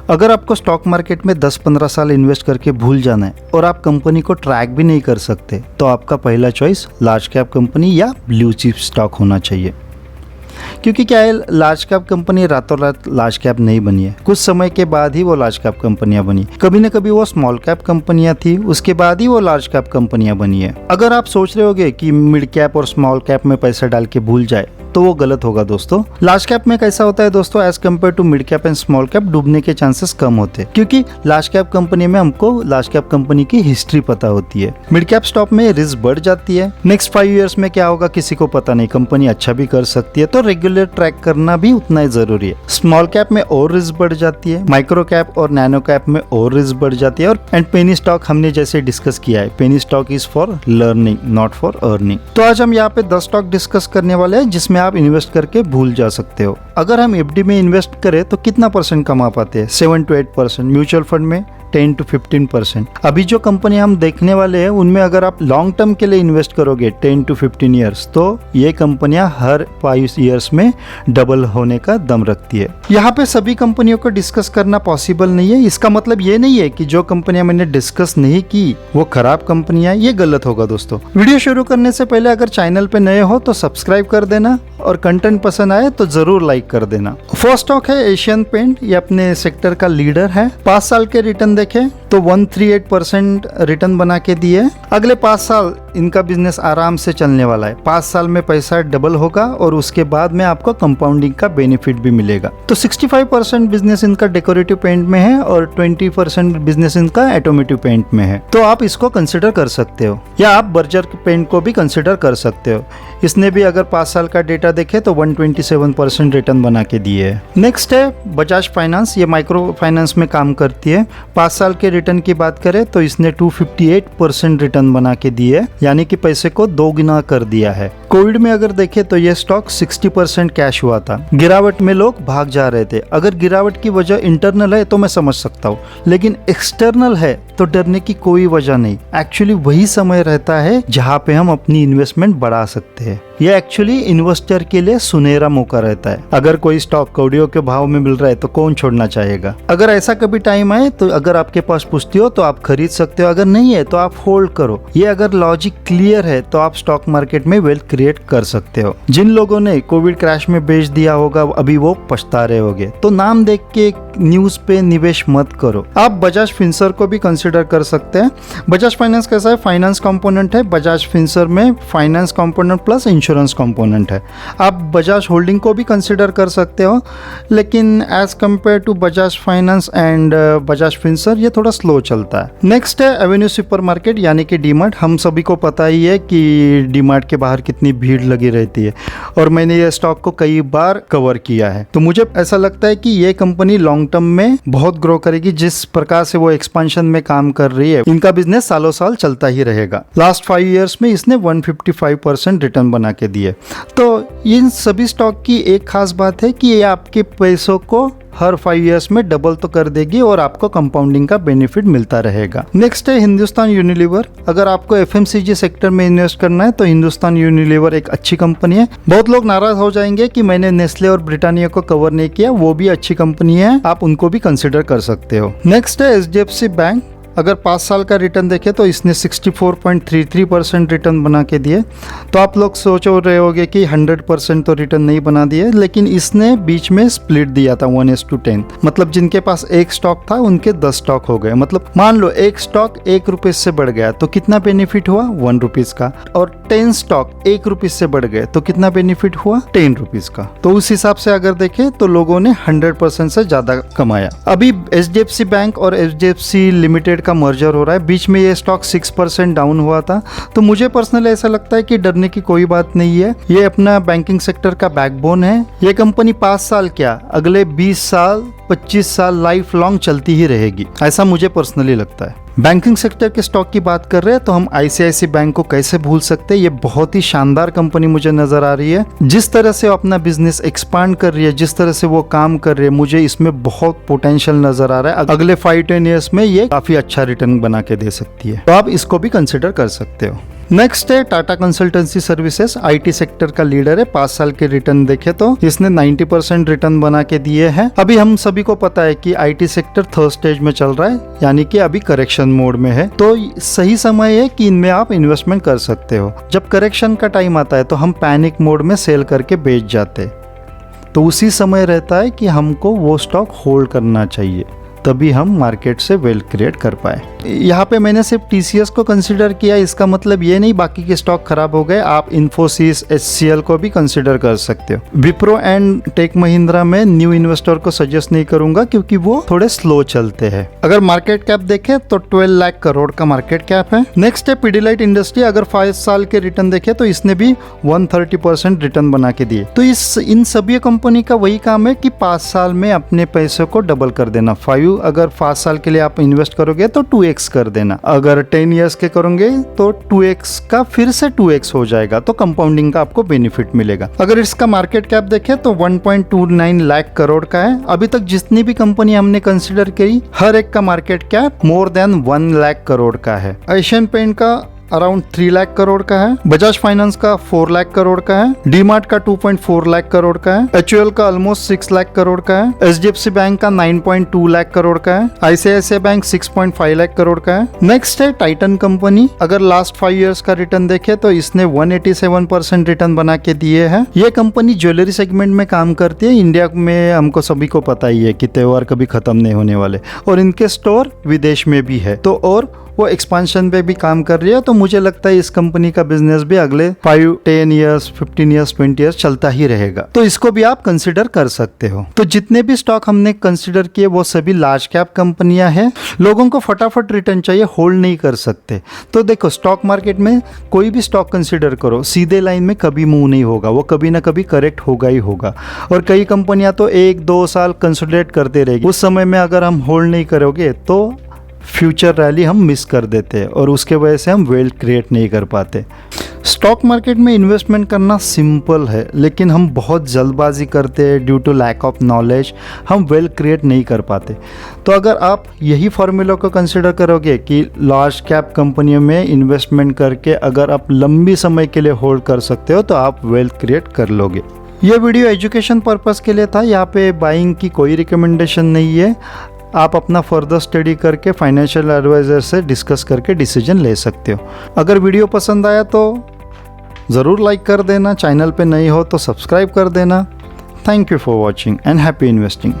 अगर आपको stock market में 10-15 साल इन्वेस्ट करके भूल जाना है और आप कंपनी को ट्रैक भी नहीं कर सकते, तो आपका पहला चॉइस लार्ज कैप कंपनी या ब्लू चिप स्टॉक होना चाहिए। क्योंकि क्या है, लार्ज कैप कंपनी रातों रात लार्ज कैप नहीं बनी है, कुछ समय के बाद ही वो लार्ज कैप कंपनियां बनी। कभी न कभी वो स्मॉल कैप कंपनियां थी, उसके बाद ही वो लार्ज कैप कंपनियां बनी है। अगर आप सोच रहे होगे कि मिड कैप और स्मॉल कैप में पैसा डाल के भूल जाए, तो वो गलत होगा दोस्तों। लार्ज कैप में कैसा होता है दोस्तों, as compare to mid cap and small cap डूबने के चांसेस कम होते हैं, क्योंकि लार्ज कैप कंपनी में हमको लार्ज कैप कंपनी की हिस्ट्री पता होती है। मिड कैप स्टॉक में रिस्क बढ़ जाती है, नेक्स्ट 5 इयर्स में क्या होगा किसी को पता नहीं, कंपनी अच्छा भी कर सकती है, तो रेगुलर ट्रैक करना भी उतना ही जरूरी है। स्मॉल कैप में और रिस्क बढ़ जाती है, माइक्रो कैप और नैनो कैप में और रिस्क बढ़ जाती है। और एंड पेनी स्टॉक हमने जैसे डिस्कस किया है, penny stock is for learning not for earning. तो आज हम यहाँ पे 10 स्टॉक डिस्कस करने वाले हैं जिसमें आप इन्वेस्ट करके भूल जा सकते हो। अगर हम एफडी में इन्वेस्ट करें तो कितना परसेंट कमा पाते हैं? 7 to 8%। म्यूचुअल फंड में 10 to 15%। अभी जो कंपनी हम देखने वाले हैं उनमें अगर आप लॉन्ग टर्म के लिए इन्वेस्ट करोगे 10 to 15 ईयर्स, तो ये कंपनियां हर 5 ईयर्स में डबल होने का दम रखती है। यहाँ पे सभी कंपनियों को डिस्कस करना पॉसिबल नहीं है। इसका मतलब ये नहीं है कि जो कंपनियां मैंने डिस्कस नहीं की वो खराब कंपनियां, ये गलत होगा दोस्तों। वीडियो शुरू करने से पहले अगर चैनल पे नए हो तो सब्सक्राइब कर देना और कंटेंट पसंद आए तो जरूर लाइक कर देना। फर्स्ट स्टॉक है एशियन पेंट, ये अपने सेक्टर का लीडर है। 5 साल के रिटर्न देखें तो 138% रिटर्न बना के दिए। अगले 5 साल इनका बिजनेस आराम से चलने वाला है। 5 साल में पैसा डबल होगा और उसके बाद में आपको कंपाउंडिंग का बेनिफिट भी मिलेगा। तो 65% बिजनेस इनका डेकोरेटिव पेंट में है और 20% बिजनेस इनका ऑटोमेटिव पेंट में है। तो आप इसको कंसिडर कर सकते हो, या आप बर्जर पेंट को भी कंसिडर कर सकते हो। इसने भी अगर 5 साल का डेटा देखे तो 127% रिटर्न बना के दिए है। नेक्स्ट है बजाज फाइनेंस, ये माइक्रो फाइनेंस में काम करती है। 5 साल के रिटर्न की बात करें तो इसने 258% रिटर्न बना के दिए, यानी कि पैसे को 2 गुना कर दिया है। कोविड में अगर देखें तो ये स्टॉक 60% कैश हुआ था। गिरावट में लोग भाग जा रहे थे। अगर गिरावट की वजह इंटरनल है तो मैं समझ सकता हूँ, लेकिन एक्सटर्नल है तो डरने की कोई वजह नहीं। एक्चुअली वही समय रहता है जहाँ पे हम अपनी इन्वेस्टमेंट बढ़ा सकते हैं। ये एक्चुअली इन्वेस्टर के लिए सुनहरा मौका रहता है। अगर कोई स्टॉक कौड़ियों के भाव में मिल रहा है तो कौन छोड़ना चाहेगा। अगर ऐसा कभी टाइम आए तो अगर आपके पास पुश्ती हो तो आप खरीद सकते हो, अगर नहीं है तो आप होल्ड करो। ये अगर लॉजिक क्लियर है तो आप स्टॉक मार्केट में वेल्थ क्रिएट कर सकते हो। जिन लोगों ने कोविड क्रैश में बेच दिया होगा अभी वो पछता रहे होंगे, तो नाम देख के न्यूज पे निवेश मत करो। आप बजाज फिंसर को भी कंसिडर कर सकते हैं। बजाज फाइनेंस कैसा है, फाइनेंस कंपोनेंट है। बजाज फिंसर में finance component plus insurance component है। आप बजाज होल्डिंग को भी कंसिडर कर सकते हो, लेकिन as compare to Bajaj finance and Bajaj Finserv ये थोड़ा स्लो चलता है। नेक्स्ट है एवेन्यू सुपरमार्केट यानी कि डीमार्ट। हम सभी को पता ही है कि डीमार्ट के बाहर कितनी भीड़ लगी रहती है और मैंने ये स्टॉक को कई बार कवर किया है। तो मुझे ऐसा लगता है कि ये कंपनी लॉन्ग टर्म में बहुत ग्रो करेगी। जिस प्रकार से वो एक्सपेंशन में काम कर रही है, इनका बिजनेस सालों साल चलता ही रहेगा। लास्ट 5 इयर्स में इसने 155% रिटर्न बना के दिए। तो इन सभी स्टॉक की एक खास बात है कि ये आपके पैसों को हर 5 इयर्स में डबल तो कर देगी और आपको कंपाउंडिंग का बेनिफिट मिलता रहेगा। नेक्स्ट है हिंदुस्तान यूनिलीवर। अगर आपको एफएमसीजी सेक्टर में इन्वेस्ट करना है तो हिंदुस्तान यूनिलीवर एक अच्छी कंपनी है। बहुत लोग नाराज हो जाएंगे कि मैंने नेस्ले और ब्रिटानिया को कवर नहीं किया, वो भी अच्छी कंपनी है, आप उनको भी कंसिडर कर सकते हो। नेक्स्ट है एचडीएफसी बैंक। अगर 5 साल का रिटर्न देखें तो इसने 64.33% रिटर्न बना के दिए। तो आप लोग सोच रहे होंगे कि 100% तो रिटर्न नहीं बना दिए, लेकिन इसने बीच में स्प्लिट दिया था 1:10। मतलब जिनके पास एक स्टॉक था उनके 10 स्टॉक हो गए। मतलब मान लो एक स्टॉक 1 रुपये से बढ़ गया तो कितना बेनिफिट हुआ, 1 रुपीज का। और 10 स्टॉक 1 रुपये से बढ़ गए तो कितना बेनिफिट हुआ, 10 रुपीज का। तो उस हिसाब से अगर देखें तो लोगों ने 100% से ज्यादा कमाया। अभी एचडीएफसी बैंक और एचडीएफसी लिमिटेड का मर्जर हो रहा है। बीच में ये स्टॉक 6% डाउन हुआ था। तो मुझे पर्सनली ऐसा लगता है कि डरने की कोई बात नहीं है। ये अपना बैंकिंग सेक्टर का बैकबोन है। ये कंपनी 5 साल क्या, अगले 20 साल 25 साल लाइफ लॉन्ग चलती ही रहेगी, ऐसा मुझे पर्सनली लगता है। बैंकिंग सेक्टर के स्टॉक की बात कर रहे हैं तो हम आईसीआईसी बैंक को कैसे भूल सकते हैं। ये बहुत ही शानदार कंपनी मुझे नजर आ रही है। जिस तरह से वो अपना बिजनेस एक्सपांड कर रही है, जिस तरह से वो काम कर रही है, मुझे इसमें बहुत पोटेंशियल नजर आ रहा है। अगले 5-10 ईयर्स में ये काफी अच्छा रिटर्न बना के दे सकती है, तो आप इसको भी कंसिडर कर सकते हो। नेक्स्ट है Tata consultancy services, IT sector का लीडर है। 5 साल के रिटर्न देखे तो इसने 90% रिटर्न बना के दिए हैं। अभी हम सभी को पता है कि आईटी सेक्टर थर्ड स्टेज में चल रहा है, यानी कि अभी करेक्शन मोड में है, तो सही समय है कि इनमें आप इन्वेस्टमेंट कर सकते हो। जब करेक्शन का टाइम आता है तो हम पैनिक मोड में सेल करके बेच जाते, तो उसी समय रहता है कि हमको वो स्टॉक होल्ड करना चाहिए, तभी हम मार्केट से वेल्थ क्रिएट कर पाए। यहाँ पे मैंने सिर्फ टीसीएस को कंसीडर किया, इसका मतलब ये नहीं बाकी के स्टॉक खराब हो गए। आप इन्फोसिस, एचसीएल को भी कंसीडर कर सकते हो। विप्रो एंड टेक महिंद्रा में न्यू इन्वेस्टर को सजेस्ट नहीं करूंगा क्योंकि वो थोड़े स्लो चलते हैं। अगर मार्केट कैप देखें तो 12 लाख करोड़ का मार्केट कैप है। नेक्स्ट है पिडिलाइट इंडस्ट्री। अगर 5 साल के रिटर्न देखे तो इसने भी 130% रिटर्न बना के दिए। तो इन सभी कंपनी का वही काम है कि 5 साल में अपने पैसे को डबल कर देना। अगर 5 साल के लिए आप इन्वेस्ट करोगे तो 2x कर देना, अगर 10 इयर्स के करोगे तो 2x का फिर से 2x हो जाएगा, तो कंपाउंडिंग का आपको बेनिफिट मिलेगा। अगर इसका मार्केट कैप देखें तो 1.29 लाख करोड़ का है। अभी तक जितनी भी कंपनी हमने कंसिडर की, हर एक का market cap more than 1 lakh crore का है। एशियन पेंट का अराउंड 3 लाख करोड़ का है। बजाज फाइनेंस का 4 लाख करोड़ का है। डीमार्ट का 2.4 लाख करोड़ का है। एचयूएल का ऑलमोस्ट 6 लाख करोड़ का है। एचडीएफसी बैंक का 9.2 लाख करोड़ का है। आईसीआईसीआई बैंक 6.5 लाख करोड़ का है। नेक्स्ट है टाइटन कंपनी। अगर लास्ट 5 इयर्स का रिटर्न देखे तो इसने 187% रिटर्न बना के दिए हैं। ये कंपनी ज्वेलरी सेगमेंट में काम करती है। इंडिया में हमको सभी को पता ही है कि त्योहार कभी खत्म नहीं होने वाले, और इनके स्टोर विदेश में भी है, तो और वो एक्सपांशन पे भी काम कर रही है। तो मुझे लगता है इस कंपनी का बिजनेस भी अगले 5, 10 इयर्स, 15 इयर्स, 20 इयर्स चलता ही रहेगा, तो इसको भी आप कंसिडर कर सकते हो। तो जितने भी स्टॉक हमने कंसिडर किए वो सभी लार्ज कैप कंपनियां हैं। लोगों को फटाफट रिटर्न चाहिए, होल्ड नहीं कर सकते। तो देखो, स्टॉक मार्केट में कोई भी स्टॉक कंसिडर करो, सीधे लाइन में कभी मूव नहीं होगा, वो कभी ना कभी करेक्ट होगा ही होगा। और कई कंपनियां तो 1-2 साल कंसोलिडेट करते रहेगी। उस समय में अगर हम होल्ड नहीं करोगे तो फ्यूचर रैली हम मिस कर देते हैं, और उसके वजह से हम वेल्थ क्रिएट नहीं कर पाते। स्टॉक मार्केट में इन्वेस्टमेंट करना सिंपल है, लेकिन हम बहुत जल्दबाजी करते हैं। Due to lack of knowledge हम वेल्थ क्रिएट नहीं कर पाते। तो अगर आप यही फॉर्मूला को कंसिडर करोगे कि लार्ज कैप कंपनियों में इन्वेस्टमेंट करके अगर आप लंबी समय के लिए होल्ड कर सकते हो तो आप वेल्थ क्रिएट कर लोगे। ये वीडियो एजुकेशन पर्पस के लिए था, यहाँ पे बाइंग की कोई रिकमेंडेशन नहीं है। आप अपना फर्दर स्टडी करके फाइनेंशियल एडवाइज़र से डिस्कस करके डिसीजन ले सकते हो। अगर वीडियो पसंद आया तो ज़रूर लाइक कर देना, चैनल पे नए हो तो सब्सक्राइब कर देना। Thank you for watching and happy investing.